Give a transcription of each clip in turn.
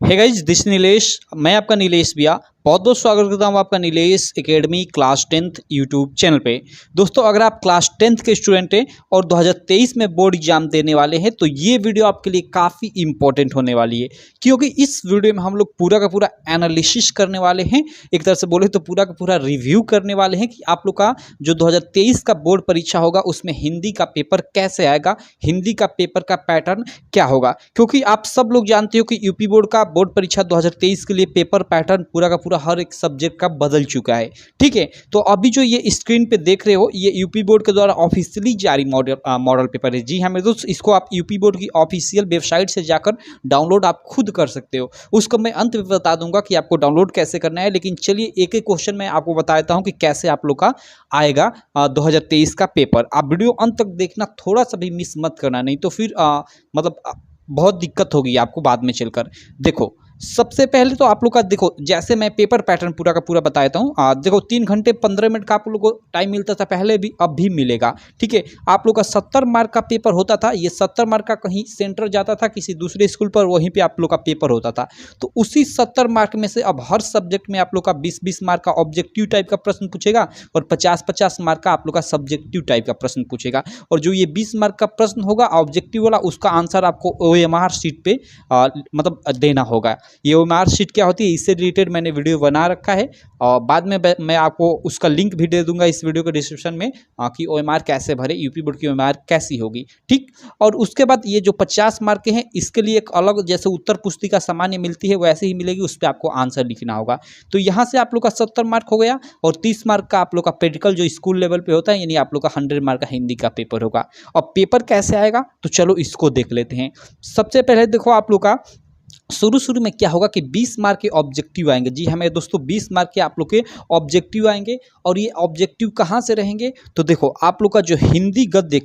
Hey guys, this Nilesh. मैं आपका नीलेश भैया बहुत बहुत स्वागत करता हूँ आपका Nilesh academy class 10th YouTube channel पे। दोस्तों, अगर आप क्लास 10th के स्टूडेंट हैं और 2023 में बोर्ड एग्जाम देने वाले हैं तो ये वीडियो आपके लिए काफ़ी इंपॉर्टेंट होने वाली है, क्योंकि इस वीडियो में हम लोग पूरा का पूरा एनालिसिस करने वाले हैं। एक तरह से बोले तो पूरा का पूरा रिव्यू करने वाले हैं कि आप लोग का जो 2023 का बोर्ड परीक्षा होगा उसमें हिंदी का पेपर कैसे आएगा, हिंदी का पेपर का पैटर्न क्या होगा। क्योंकि आप सब लोग जानते हो कि यूपी बोर्ड का बोर्ड परीक्षा 2023 के लिए पेपर पैटर्न पूरा का पूरा हर एक सब्जेक्ट का बदल चुका है। ठीक है, तो अभी जो ये स्क्रीन पे देख रहे हो ये यूपी बोर्ड के द्वारा ऑफिशियली जारी मॉडल पेपर है। जी हाँ मेरे दोस्त, इसको आप यूपी बोर्ड की ऑफिशियल वेबसाइट से जाकर डाउनलोड आप खुद कर सकते हो। उसको मैं अंत में बता दूंगा कि आपको डाउनलोड कैसे करना है, लेकिन चलिए एक एक क्वेश्चन मैं आपको बता देता हूँ कि कैसे आप लोग का आएगा 2023 का पेपर। आप वीडियो अंत तक देखना, थोड़ा सा भी मिस मत करना, नहीं तो फिर बहुत दिक्कत होगी आपको बाद में चलकर। देखो, सबसे पहले तो आप लोग का देखो, जैसे मैं पेपर पैटर्न पूरा का पूरा बता देता हूँ। देखो, 3 घंटे 15 मिनट का आप लोग को टाइम मिलता था पहले भी, अब भी मिलेगा। ठीक है, आप लोग का 70 मार्क का पेपर होता था। ये 70 मार्क का कहीं सेंटर जाता था किसी दूसरे स्कूल पर, वहीं पे आप लोग का पेपर होता था। तो उसी 70 मार्क में से अब हर सब्जेक्ट में आप लोग का 20-20 मार्क का ऑब्जेक्टिव टाइप का प्रश्न पूछेगा और 50-50 मार्क का आप लोग का सब्जेक्टिव टाइप का प्रश्न पूछेगा। और जो ये 20 मार्क का प्रश्न होगा ऑब्जेक्टिव वाला, उसका आंसर आपको OMR शीट पे देना होगा। ये OMR शीट क्या होती है, इससे रिलेटेड मैंने वीडियो बना रखा है और बाद में मैं आपको उसका लिंक भी दे दूंगा इस वीडियो के डिस्क्रिप्शन में कि OMR कैसे भरे, यूपी बोर्ड की OMR कैसी होगी। ठीक, और उसके बाद ये जो 50 मार्क के हैं इसके लिए एक अलग, जैसे उत्तर पुस्तिका सामान्य मिलती है वैसे ही मिलेगी, उस पर आपको आंसर लिखना होगा। तो यहाँ से आप लोग का 70 मार्क हो गया और 30 मार्क का आप लोग का प्रैक्टिकल जो स्कूल लेवल पे होता है, यानी आप लोग का 100 मार्क का हिंदी का पेपर होगा। और पेपर कैसे आएगा तो चलो इसको देख लेते हैं। सबसे पहले देखो, आप लोग का शुरू में क्या होगा कि 20 मार्क के ऑब्जेक्टिव आएंगे। जी हाँ मेरे दोस्तों, 20 मार्क के आप लोग के ऑब्जेक्टिव आएंगे। और ये ऑब्जेक्टिव कहाँ से रहेंगे तो देखो, आप लोग का जो हिंदी गद्य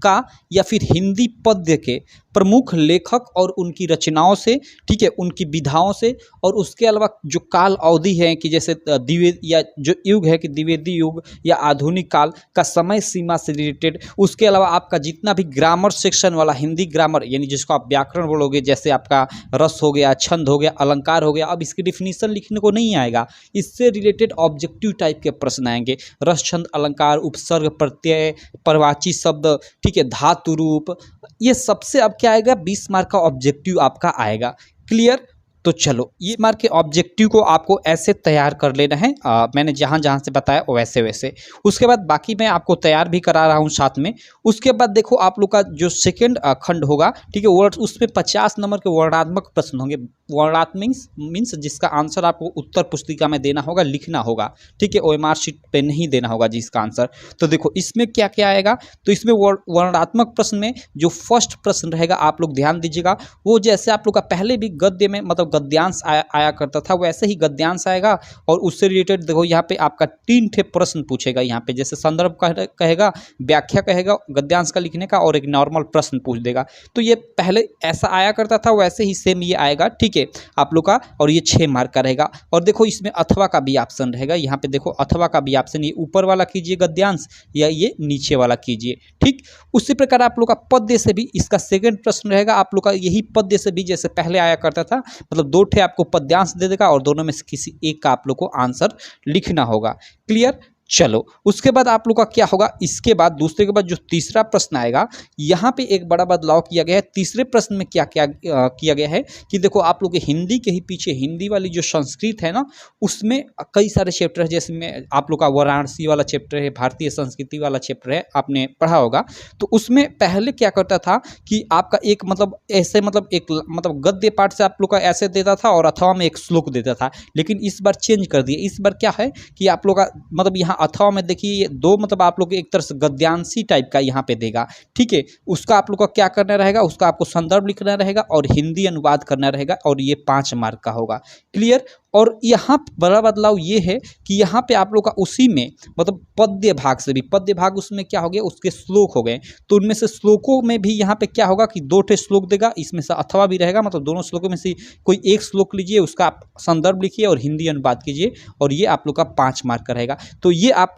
का या फिर हिंदी पद्य के प्रमुख लेखक और उनकी रचनाओं से, ठीक है, उनकी विधाओं से, और उसके अलावा जो काल अवधि है कि जैसे द्विवेद या जो युग है कि द्विवेदी युग या आधुनिक काल का समय सीमा से रिलेटेड, उसके अलावा आपका जितना भी ग्रामर सेक्शन वाला हिंदी ग्रामर, यानी जिसको आप व्याकरण बोलोगे, जैसे आपका रस हो गया, छंद हो गया, अलंकार हो गया, अब इसकी डिफिनीशन लिखने को नहीं आएगा, इससे रिलेटेड ऑब्जेक्टिव टाइप के प्रश्न आएंगे। रस, छंद, अलंकार, उपसर्ग, प्रत्यय, परवाची शब्द, ठीक है, धातु रूप, ये सबसे अब क्या आएगा, 20 मार्क का ऑब्जेक्टिव आपका आएगा। क्लियर? तो चलो, ये मार्क के ऑब्जेक्टिव को आपको ऐसे तैयार कर लेना है, मैंने जहाँ जहाँ से बताया वैसे वैसे। उसके बाद बाकी मैं आपको तैयार भी करा रहा हूँ साथ में। उसके बाद देखो, आप लोग का जो सेकंड खंड होगा, ठीक है, वर्ड, उसमें 50 नंबर के वर्णात्मक प्रश्न होंगे। वर्णात्मक मीन्स जिसका आंसर आपको उत्तर पुस्तिका में देना होगा, लिखना होगा। ठीक है, OMR शीट पे नहीं देना होगा जिसका आंसर। तो देखो इसमें क्या क्या आएगा, तो इसमें वर्णात्मक प्रश्न में जो फर्स्ट प्रश्न रहेगा, आप लोग ध्यान दीजिएगा, वो जैसे आप लोग का पहले भी गद्य में गद्यांश आया करता था, वैसे ही गद्यांश आएगा। और उससे रिलेटेड देखो, यहाँ पे आपका 3 ठे प्रश्न पूछेगा। यहाँ पे जैसे संदर्भ कहेगा, व्याख्या कहेगा गद्यांश का लिखने का, और एक नॉर्मल प्रश्न पूछ देगा। तो ये पहले ऐसा आया करता था, वैसे ही सेम ये आएगा। ठीक है, आप लोग का, और ये 6 मार्क का रहेगा। और देखो इसमें अथवा का भी ऑप्शन रहेगा। यहाँ पे देखो अथवा का भी ऑप्शन, ये ऊपर वाला कीजिए गद्यांश या ये नीचे वाला कीजिए। ठीक, उसी प्रकार आप लोग का पद्य से भी इसका सेकंड प्रश्न रहेगा। आप लोग का यही पद्य से भी जैसे पहले आया करता था, मतलब 2 ठे आपको पद्यांश दे देगा और दोनों में से किसी एक का आप लोग को आंसर लिखना होगा। क्लियर? चलो, उसके बाद आप लोग का क्या होगा, इसके बाद दूसरे के बाद जो तीसरा प्रश्न आएगा, यहाँ पे एक बड़ा बदलाव किया गया है। तीसरे प्रश्न में क्या क्या किया गया है कि देखो, आप लोग के हिंदी के ही पीछे हिंदी वाली जो संस्कृत है ना, उसमें कई सारे चैप्टर है। जैसे में आप लोग का वाराणसी वाला चैप्टर है, भारतीय संस्कृति वाला चैप्टर है, आपने पढ़ा होगा। तो उसमें पहले क्या करता था कि आपका एक एक गद्य पाठ से आप लोग का ऐसे देता था और अथवा में एक श्लोक देता था। लेकिन इस बार चेंज कर दिया। इस बार क्या है कि आप लोग का यहाँ अथवा में देखिए 2 आप लोग एक तरह से गद्यांशी टाइप का यहाँ पे देगा। ठीक है, उसका आप लोग का क्या करना रहेगा, उसका आपको संदर्भ लिखना रहेगा और हिंदी अनुवाद करना रहेगा, और ये 5 मार्क का होगा। क्लियर? और यहाँ बड़ा बदलाव ये है कि यहाँ पे आप लोग का उसी में मतलब पद्य भाग से भी, पद्य भाग उसमें क्या हो गया, उसके श्लोक हो गए, तो उनमें से श्लोकों में भी यहाँ पे क्या होगा कि 2 ठे श्लोक देगा, इसमें से अथवा भी रहेगा, मतलब दोनों श्लोकों में से कोई एक श्लोक लीजिए, उसका आप संदर्भ लिखिए और हिंदी अनुवाद कीजिए, और ये आप लोग का 5 मार्क का रहेगा। तो ये आप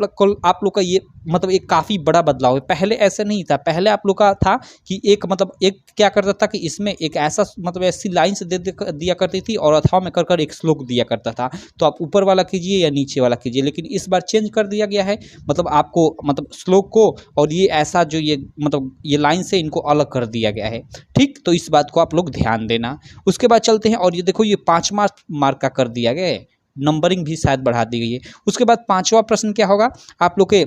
लोग का ये मतलब एक काफ़ी बड़ा बदलाव है। पहले ऐसा नहीं था, पहले आप लोग का था कि एक मतलब एक क्या करता था कि इसमें एक ऐसा मतलब ऐसी लाइन से दिया करती थी और अथवा में कर एक श्लोक दिया करता था, तो आप ऊपर वाला कीजिए या नीचे वाला कीजिए, लेकिन इस बार चेंज कर दिया गया है, मतलब आपको मतलब श्लोक को और ये ऐसा जो ये मतलब ये लाइन से इनको अलग कर दिया गया है। ठीक, तो इस बात को आप लोग ध्यान देना। उसके बाद चलते हैं और ये देखो ये 5 मार्क का कर दिया गया है, नंबरिंग भी शायद बढ़ा दी गई है। उसके बाद 5वां प्रश्न क्या होगा, आप लोग के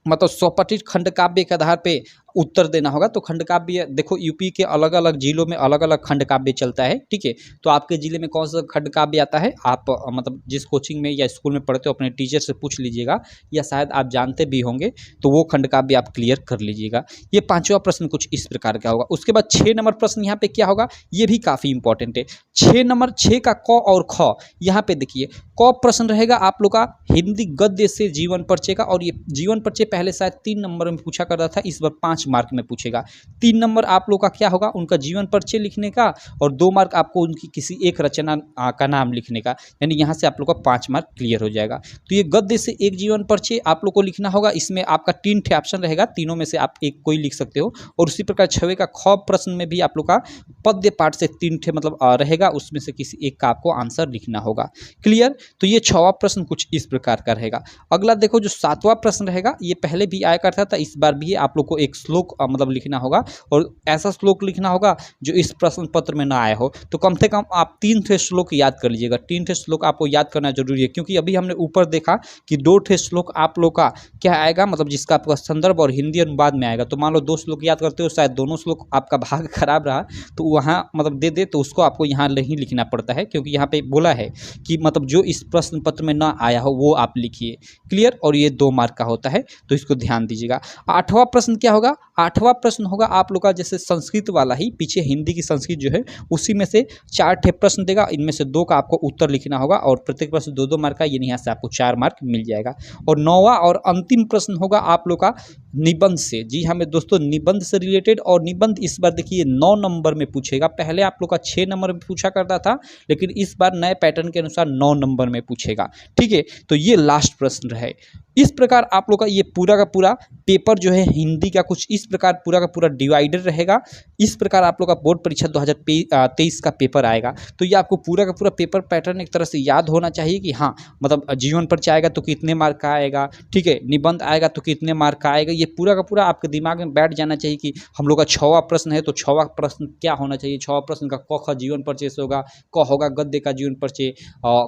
मतलब स्वपठित खंड काव्य के आधार पे उत्तर देना होगा। तो खंड काव्य देखो यूपी के अलग अलग जिलों में अलग अलग खंड काव्य चलता है, ठीक है। तो आपके जिले में कौन सा खंड काव्य आता है, आप मतलब जिस कोचिंग में या स्कूल में पढ़ते हो अपने टीचर से पूछ लीजिएगा, या शायद आप जानते भी होंगे, तो वो खंड काव्य आप क्लियर कर लीजिएगा। ये 5वां प्रश्न कुछ इस प्रकार का होगा। उसके बाद 6 नंबर प्रश्न यहाँ पे क्या होगा, ये भी काफ़ी इंपॉर्टेंट है। 6 नंबर 6 का क और ख, यहाँ पे देखिए क प्रश्न रहेगा आप लोग का हिंदी गद्य से जीवन परिचय का, और ये जीवन परिचय पहले शायद 3 नंबर में पूछा करता था, इस बार 5 मार्क में पूछेगा। 3 नंबर आप लोग का क्या होगा, उनका जीवन परिचय लिखने का, और 2 मार्क आपको उनकी किसी एक रचना का नाम लिखने का, यानी यहाँ से आप लोग का 5 मार्क क्लियर हो जाएगा। तो ये गद्य से एक जीवन परिचय आप लोग को लिखना होगा, इसमें आपका 3 ठे ऑप्शन रहेगा, तीनों में से आप एक कोई लिख सकते हो। और उसी प्रकार 6वें का ख प्रश्न में भी आप लोग का पद्य पाठ से 3 ठे मतलब रहेगा, उसमें से किसी एक का आपको आंसर लिखना होगा। क्लियर, तो ये 6वां प्रश्न कुछ इस प्रकार का रहेगा। अगला देखो जो 7वां प्रश्न रहेगा, ये पहले भी आया करता था, इस बार भी आप लोग को एक श्लोक मतलब लिखना होगा, और ऐसा श्लोक लिखना होगा जो इस प्रश्न पत्र में ना आया हो। तो कम से कम आप 3 ठे श्लोक याद कर लीजिएगा, 3 ठे श्लोक आपको याद करना जरूरी है, क्योंकि अभी हमने ऊपर देखा कि 2 ठे श्लोक आप लोग का क्या आएगा, मतलब जिसका आपका संदर्भ और हिंदी अनुवाद में आएगा। तो मान लो 2 श्लोक याद करते हो, शायद दोनों श्लोक आपका भाग खराब रहा तो वहाँ मतलब दे तो उसको आपको यहाँ नहीं लिखना पड़ता है, क्योंकि यहाँ पे बोला है कि मतलब जो इस प्रश्न पत्र में ना आया हो वो आप लिखिए। क्लियर, और ये 2 मार्क का होता है, तो इसको ध्यान दीजिएगा। 8वां प्रश्न क्या होगा, 8वां प्रश्न होगा आप लोग का जैसे संस्कृत वाला ही, पीछे हिंदी की संस्कृत जो है उसी में से 4 ठे प्रश्न देगा, इनमें से 2 का आपको उत्तर लिखना होगा, और प्रत्येक प्रश्न 2-2 मार्क का, ये यहाँ से आपको 4 मार्क मिल जाएगा। और 9वां और अंतिम प्रश्न होगा आप लोग का निबंध से। जी हाँ मेरे दोस्तों, निबंध से रिलेटेड, और निबंध इस बार देखिए 9 नंबर में पूछेगा। पहले आप लोग का 6 नंबर में पूछा करता था, लेकिन इस बार नए पैटर्न के अनुसार 9 नंबर में पूछेगा। ठीक है, तो ये लास्ट प्रश्न रहे। इस प्रकार आप लोग का ये पूरा का पूरा पेपर जो है हिंदी का कुछ इस प्रकार पूरा का पूरा डिवाइडेड रहेगा। इस प्रकार आप लोग का बोर्ड परीक्षा 2023 का पेपर आएगा। तो ये आपको पूरा का पूरा पेपर पैटर्न एक तरह से याद होना चाहिए कि हाँ मतलब जीवन परिचय आएगा तो कितने मार्क का आएगा, ठीक है, निबंध आएगा तो कितने मार्क का आएगा। ये पूरा का पूरा आपके दिमाग में बैठ जाना चाहिए कि हम लोग का 6वां प्रश्न है तो 6वां प्रश्न क्या होना चाहिए। 6वां प्रश्न का क ख जीवन परिचय से होगा, क होगा गद्य का जीवन परिचय,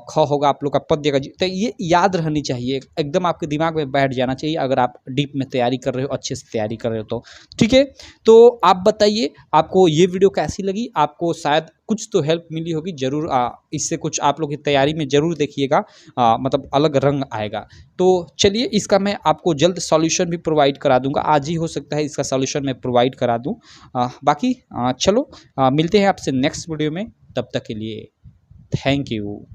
ख होगा आप लोग का पद्य का। तो ये याद रहनी चाहिए, एकदम आपके दिमाग में बैठ जाना चाहिए अगर आप डीप में तैयारी कर रहे हो, अच्छे से तैयारी कर रहे हो तो। ठीक है, तो आप बताइए आपको ये वीडियो कैसी लगी। आपको शायद कुछ तो हेल्प मिली होगी, जरूर इससे कुछ आप लोग की तैयारी में जरूर देखिएगा, मतलब अलग रंग आएगा। तो चलिए इसका मैं आपको जल्द सॉल्यूशन भी प्रोवाइड करा दूंगा, आज ही हो सकता है इसका सॉल्यूशन मैं प्रोवाइड करा दूं। बाकी चलो मिलते हैं आपसे नेक्स्ट वीडियो में, तब तक के लिए थैंक यू।